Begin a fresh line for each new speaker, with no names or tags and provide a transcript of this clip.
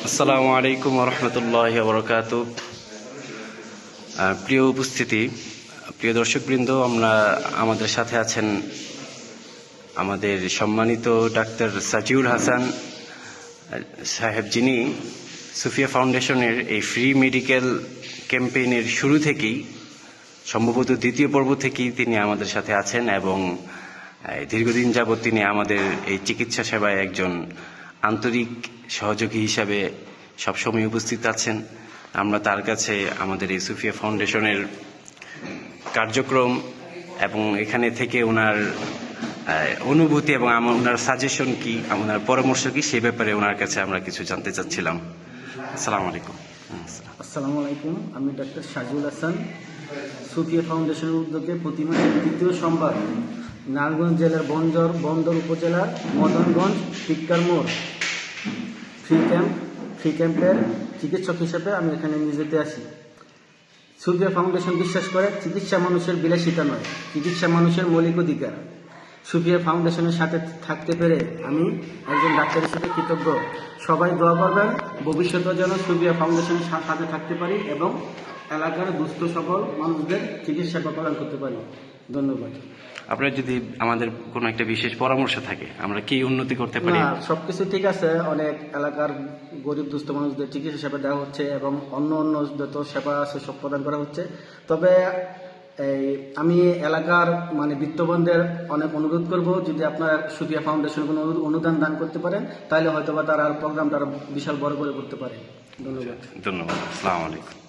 আসসালামু আলাইকুম রহমতুল্লাহি বরকাতু। প্রিয় উপস্থিতি, প্রিয় দর্শকবৃন্দ, আমাদের সাথে আছেন আমাদের সম্মানিত ডাক্তার সাজিউল হাসান সাহেব, যিনি সুফিয়া ফাউন্ডেশনের এই ফ্রি মেডিকেল ক্যাম্পেইনের শুরু থেকেই, সম্ভবত দ্বিতীয় পর্ব থেকেই তিনি আমাদের সাথে আছেন এবং দীর্ঘদিন যাবৎ তিনি আমাদের এই চিকিৎসা সেবায় একজন আন্তরিক সহযোগী হিসাবে সবসময় উপস্থিত আছেন। আমরা তার কাছে আমাদের এই সুফিয়া ফাউন্ডেশনের কার্যক্রম এবং এখানে থেকে ওনার অনুভূতি এবং ওনার সাজেশন কি, ওনার পরামর্শ কি, সে ব্যাপারে ওনার কাছে আমরা কিছু জানতে চাচ্ছিলাম। আসসালামু আলাইকুম।
আসসালামু আলাইকুম। আমি ডাক্তার সাজিউল হাসান, সুফিয়া ফাউন্ডেশনের উদ্যোগে প্রতি মাসের দ্বিতীয় সোমবার নারায়ণগঞ্জ জেলার বন্দর উপজেলার মদনগঞ্জ টিক্কার মোড় ফ্রি ক্যাম্পের চিকিৎসক হিসেবে আমি এখানে নিজেতে আসি। সুফিয়া ফাউন্ডেশন বিশ্বাস করে চিকিৎসা মানুষের বিলাসিতা নয়, চিকিৎসা মানুষের মৌলিক অধিকার। সুফিয়া ফাউন্ডেশনের সাথে থাকতে পেরে আমি একজন ডাক্তার হিসেবে কৃতজ্ঞ। সবাই দোয়া করবেন ভবিষ্যতে যেন সুফিয়া ফাউন্ডেশনের সাথে থাকতে পারি এবং এলাকার দুস্থ সকল মানুষদের চিকিৎসা প্রদান করতে পারি। ধন্যবাদ।
আপনার যদি আমাদের কোনো একটা বিশেষ পরামর্শ থাকে, আমরা কি উন্নতি করতে পারি?
সবকিছু ঠিক আছে, অনেক এলাকার গরিব দুস্থ মানুষদের চিকিৎসা সেবা দেওয়া হচ্ছে এবং অন্য যত সেবা আছে সব প্রদান করা হচ্ছে। তবে আমি এলাকার বিত্তবানদের অনেক অনুরোধ করব, যদি আপনারা সুফিয়া ফাউন্ডেশন কোনো অনুদান দান করতে পারেন তাহলে হয়তো বা তারা প্রোগ্রামটা বিশাল বড় করে করতে পারে। ধন্যবাদ।
আসসালামু আলাইকুম।